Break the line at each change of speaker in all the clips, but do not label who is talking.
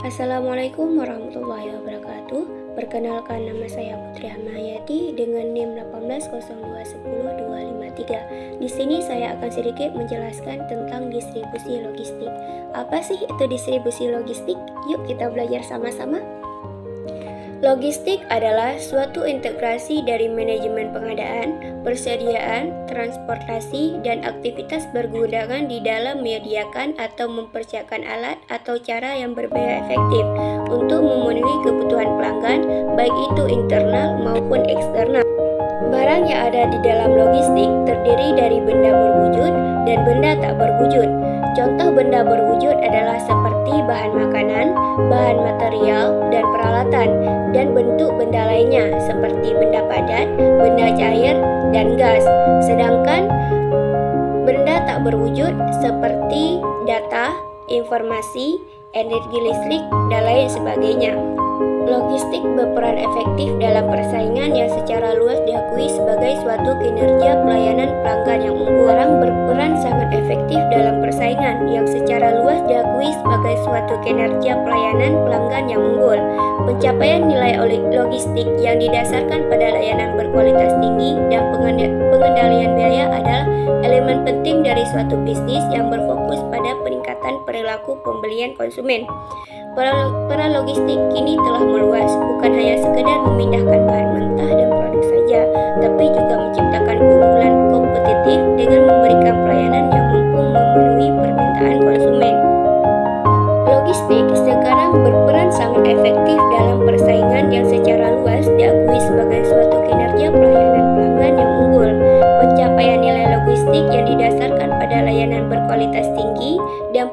Assalamualaikum warahmatullahi wabarakatuh. Perkenalkan, nama saya Putri Hamayati dengan NIM 180210253. Di sini saya akan sedikit menjelaskan tentang distribusi logistik. Apa sih itu distribusi logistik? Yuk kita belajar sama-sama. Logistik adalah suatu integrasi dari manajemen pengadaan, persediaan, transportasi, dan aktivitas pergundangan di dalam menyediakan atau mempersiapkan alat atau cara yang berbeda efektif untuk memenuhi kebutuhan pelanggan, baik itu internal maupun eksternal. Barang yang ada di dalam logistik terdiri dari benda berwujud dan benda tak berwujud. Contoh benda berwujud adalah seperti bahan makanan, bahan material, dan peralatan, dan bentuk benda lainnya seperti benda padat, benda cair, dan gas. Sedangkan benda tak berwujud seperti data, informasi, energi listrik, dan lain sebagainya. Logistik berperan efektif dalam persaingan yang secara luas diakui sebagai suatu kinerja pelayanan pelanggan yang unggul. Orang berperan sangat efektif dalam persaingan yang secara luas diakui sebagai suatu kinerja pelayanan pelanggan yang unggul. Pencapaian nilai logistik yang didasarkan pada layanan berkualitas tinggi dan pengendalian biaya adalah elemen penting dari suatu bisnis yang berfokus pada peningkatan perilaku pembelian konsumen. Peran logistik kini telah meluas, bukan hanya sekedar memindahkan bahan mentah dan produk saja, tapi juga menciptakan keunggulan kompetitif dengan memberikan pelayanan yang mampu memenuhi permintaan konsumen. Logistik sekarang berperan sangat efektif dalam persaingan yang secara luas diakui sebagai suatu kinerja pelayanan pelanggan yang unggul. Pencapaian nilai logistik yang didasarkan pada layanan berkualitas tinggi dan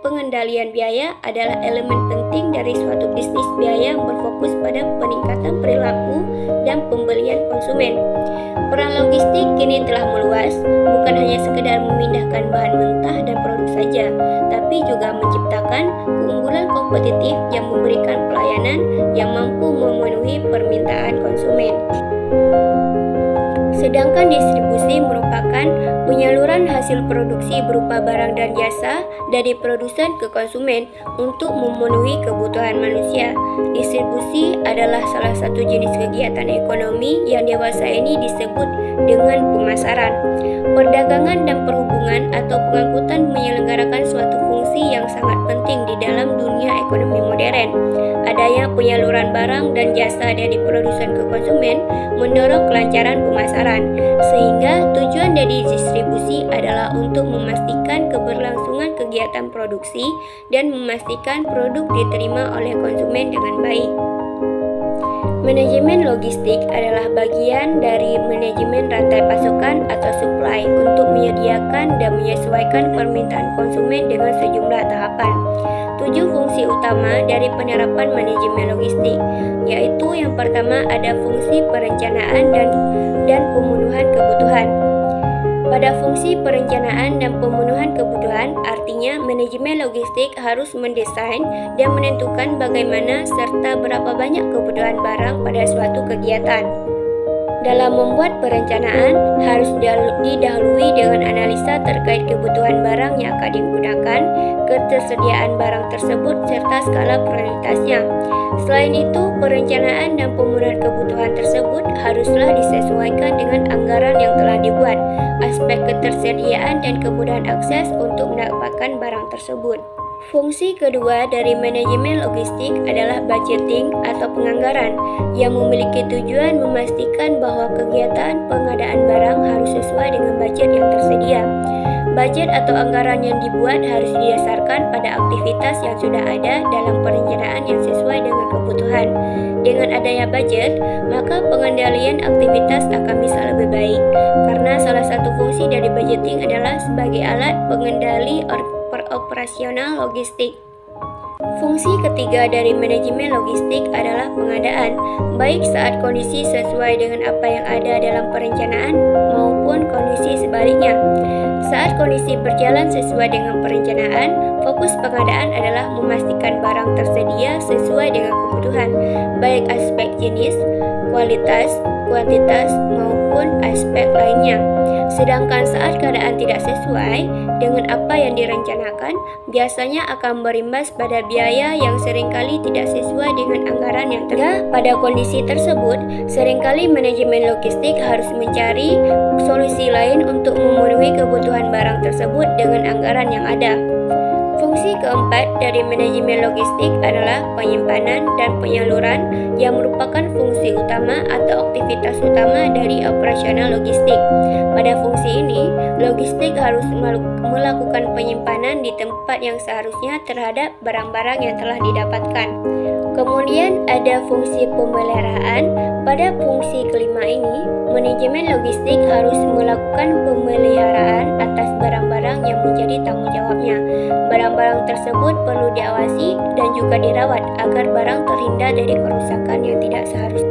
pengendalian biaya adalah elemen penting dari suatu bisnis biaya yang berfokus pada peningkatan perilaku dan pembelian konsumen. Peran logistik kini telah meluas, bukan hanya sekedar memindahkan bahan mentah dan produk saja, tapi juga menciptakan keunggulan kompetitif yang memberikan pelayanan yang mampu memenuhi permintaan konsumen. Sedangkan distribusi merupakan penyaluran hasil produksi berupa barang dan jasa dari produsen ke konsumen untuk memenuhi kebutuhan manusia. Distribusi adalah salah satu jenis kegiatan ekonomi yang dewasa ini disebut dengan pemasaran. Perdagangan dan perhubungan atau pengangkutan menyelenggarakan suatu fungsi yang sangat penting di dalam dunia ekonomi modern. Adanya penyaluran barang dan jasa dari produsen ke konsumen mendorong kelancaran pemasaran, sehingga tujuan dari distribusi adalah untuk memastikan keberlangsungan kegiatan produksi dan memastikan produk diterima oleh konsumen dengan baik. Manajemen logistik adalah bagian dari manajemen rantai pasokan atau supply untuk menyediakan dan menyesuaikan permintaan konsumen dengan sejumlah tahapan. 7 fungsi utama dari penerapan manajemen logistik, yaitu yang pertama ada fungsi perencanaan dan pemenuhan kebutuhan. Pada fungsi perencanaan dan pemenuhan kebutuhan, artinya manajemen logistik harus mendesain dan menentukan bagaimana serta berapa banyak kebutuhan barang pada suatu kegiatan. Dalam membuat perencanaan, harus didahului dengan analisa terkait kebutuhan barang yang akan digunakan, ketersediaan barang tersebut, serta skala prioritasnya. Selain itu, perencanaan dan pemenuhan kebutuhan tersebut haruslah disesuaikan dengan anggaran yang telah dibuat, aspek ketersediaan dan kemudahan akses untuk mendapatkan barang tersebut. Fungsi kedua dari manajemen logistik adalah budgeting atau penganggaran yang memiliki tujuan memastikan bahwa kegiatan pengadaan barang harus sesuai dengan budget yang tersedia. Budget atau anggaran yang dibuat harus didasarkan pada aktivitas yang sudah ada dalam perencanaan yang sesuai dengan kebutuhan. Dengan adanya budget, maka pengendalian aktivitas akan bisa lebih baik, karena salah satu fungsi dari budgeting adalah sebagai alat pengendali operasional logistik. Fungsi ketiga dari manajemen logistik adalah pengadaan, baik saat kondisi sesuai dengan apa yang ada dalam perencanaan maupun kondisi sebaliknya. Saat kondisi berjalan sesuai dengan perencanaan, fokus pengadaan adalah memastikan barang barang tersedia sesuai dengan kebutuhan, baik aspek jenis, kualitas, kuantitas, maupun aspek lainnya. Sedangkan saat keadaan tidak sesuai dengan apa yang direncanakan, biasanya akan berimbas pada biaya yang seringkali tidak sesuai dengan anggaran yang tersedia. Pada kondisi tersebut, seringkali manajemen logistik harus mencari solusi lain untuk memenuhi kebutuhan barang tersebut dengan anggaran yang ada. Fungsi keempat dari manajemen logistik adalah penyimpanan dan penyaluran, yang merupakan fungsi utama atau aktivitas utama dari operasional logistik. Pada fungsi ini, logistik harus melakukan penyimpanan di tempat yang seharusnya terhadap barang-barang yang telah didapatkan. Kemudian ada fungsi pemeliharaan. Pada fungsi kelima ini, manajemen logistik harus melakukan pemeliharaan atas barang-barang yang menjadi tanggung jawabnya. Barang-barang tersebut perlu diawasi dan juga dirawat agar barang terhindar dari kerusakan yang tidak seharusnya.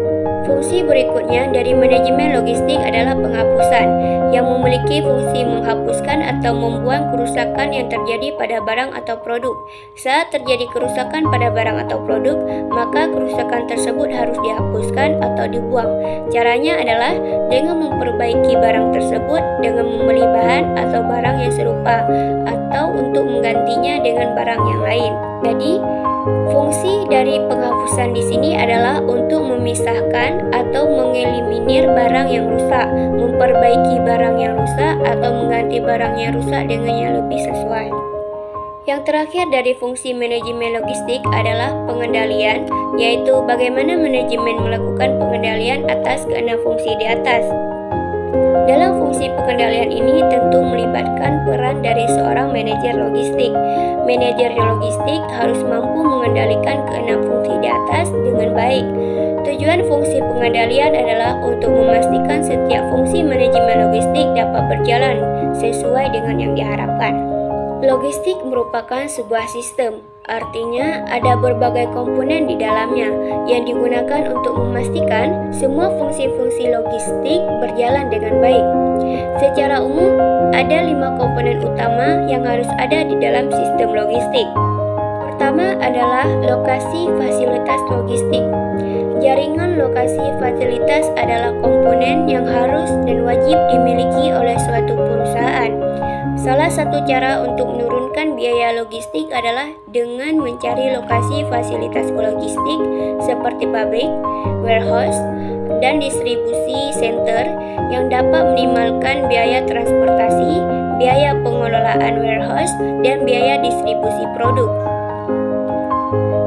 Fungsi berikutnya dari manajemen logistik adalah penghapusan, yang memiliki fungsi menghapuskan atau membuang kerusakan yang terjadi pada barang atau produk. Saat terjadi kerusakan pada barang atau produk, maka kerusakan tersebut harus dihapuskan atau dibuang. Caranya adalah dengan memperbaiki barang tersebut dengan membeli bahan atau barang yang serupa, atau untuk menggantinya dengan barang yang lain. Jadi, fungsi dari penghapusan di sini adalah untuk memisahkan atau mengeliminir barang yang rusak, memperbaiki barang yang rusak, atau mengganti barang yang rusak dengan yang lebih sesuai. Yang terakhir dari fungsi manajemen logistik adalah pengendalian, yaitu bagaimana manajemen melakukan pengendalian atas keenam fungsi di atas. Dalam fungsi pengendalian ini tentu melibatkan peran dari seorang manajer logistik. Manajer logistik harus mampu mengendalikan keenam fungsi di atas dengan baik. Tujuan fungsi pengendalian adalah untuk memastikan setiap fungsi manajemen logistik dapat berjalan sesuai dengan yang diharapkan. Logistik merupakan sebuah sistem, artinya ada berbagai komponen di dalamnya yang digunakan untuk memastikan semua fungsi-fungsi logistik berjalan dengan baik. Secara umum, ada 5 komponen utama yang harus ada di dalam sistem logistik. Pertama adalah lokasi fasilitas logistik. Jaringan lokasi fasilitas adalah komponen yang harus dan wajib dimiliki oleh suatu perusahaan. Salah satu cara untuk menurunkan biaya logistik adalah dengan mencari lokasi fasilitas logistik seperti pabrik, warehouse, dan distribusi center yang dapat meminimalkan biaya transportasi, biaya pengelolaan warehouse, dan biaya distribusi produk.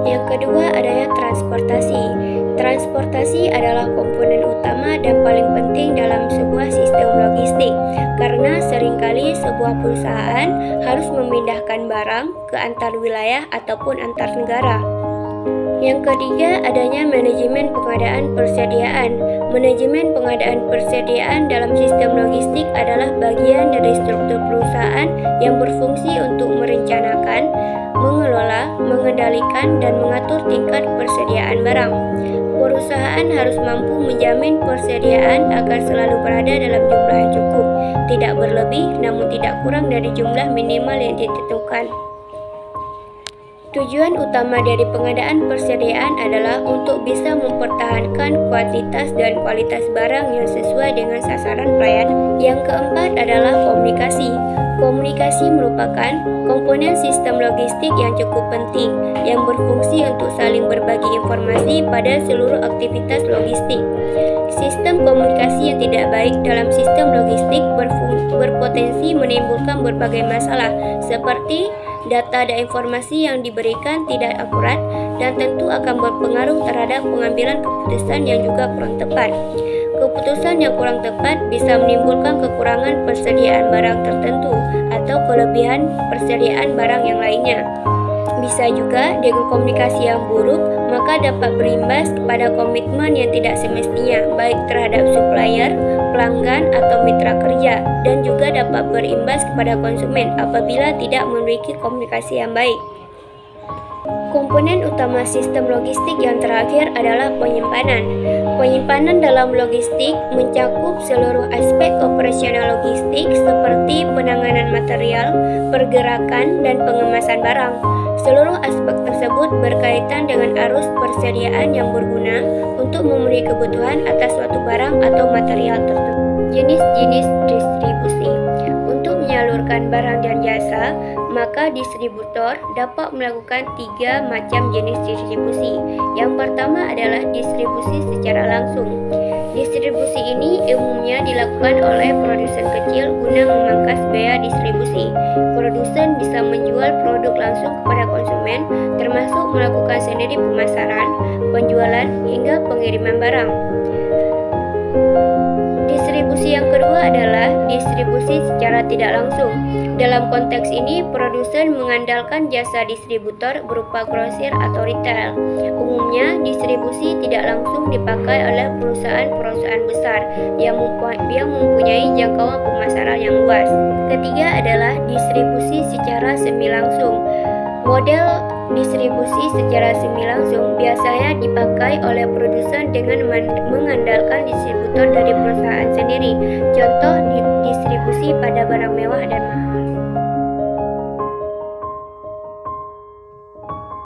Yang kedua adalah transportasi. Transportasi adalah komponen utama dan paling penting dalam sebuah sistem logistik, karena seringkali sebuah perusahaan harus memindahkan barang ke antar wilayah ataupun antar negara. Yang ketiga, adanya manajemen pengadaan persediaan. Manajemen pengadaan persediaan dalam sistem logistik adalah bagian dari struktur perusahaan yang berfungsi untuk merencanakan, mengelola, mengendalikan, dan mengatur tingkat persediaan barang. Perusahaan harus mampu menjamin persediaan agar selalu berada dalam jumlah yang cukup, tidak berlebih namun tidak kurang dari jumlah minimal yang ditentukan. Tujuan utama dari pengadaan persediaan adalah untuk bisa mempertahankan kuantitas dan kualitas barang yang sesuai dengan sasaran pelayanan. Yang keempat adalah komunikasi. Komunikasi merupakan komponen sistem logistik yang cukup penting, yang berfungsi untuk saling berbagi informasi pada seluruh aktivitas logistik. Sistem komunikasi yang tidak baik dalam sistem logistik berpotensi menimbulkan berbagai masalah, seperti data dan informasi yang diberikan tidak akurat dan tentu akan berpengaruh terhadap pengambilan keputusan yang juga kurang tepat. Keputusan yang kurang tepat bisa menimbulkan kekurangan persediaan barang tertentu atau kelebihan persediaan barang yang lainnya. Bisa juga dengan komunikasi yang buruk, maka dapat berimbas kepada komitmen yang tidak semestinya, baik terhadap supplier, pelanggan, atau mitra kerja, dan juga dapat berimbas kepada konsumen apabila tidak memiliki komunikasi yang baik. Komponen utama sistem logistik yang terakhir adalah penyimpanan. Penyimpanan dalam logistik mencakup seluruh aspek operasional logistik seperti penanganan material, pergerakan, dan pengemasan barang. Seluruh aspek tersebut berkaitan arus persediaan yang berguna untuk memenuhi kebutuhan atas suatu barang atau material tertentu. Jenis-jenis distribusi. Untuk menyalurkan barang dan jasa, maka distributor dapat melakukan 3 macam jenis distribusi. Yang pertama adalah distribusi secara langsung. Distribusi ini umumnya dilakukan oleh produsen kecil guna memangkas biaya distribusi. Produsen bisa menjual produk langsung kepada konsumen, termasuk melakukan sendiri pemasaran, penjualan, hingga pengiriman barang. Distribusi yang kedua adalah distribusi secara tidak langsung. Dalam konteks ini, produsen mengandalkan jasa distributor berupa grosir atau retail. Umumnya, distribusi tidak langsung dipakai oleh perusahaan-perusahaan besar yang mempunyai jangkauan pemasaran yang luas. Ketiga adalah distribusi secara semi langsung. Model distribusi secara semi langsung biasanya dipakai oleh produsen dengan mengandalkan distributor dari perusahaan sendiri. Contoh distribusi pada barang mewah dan mahal.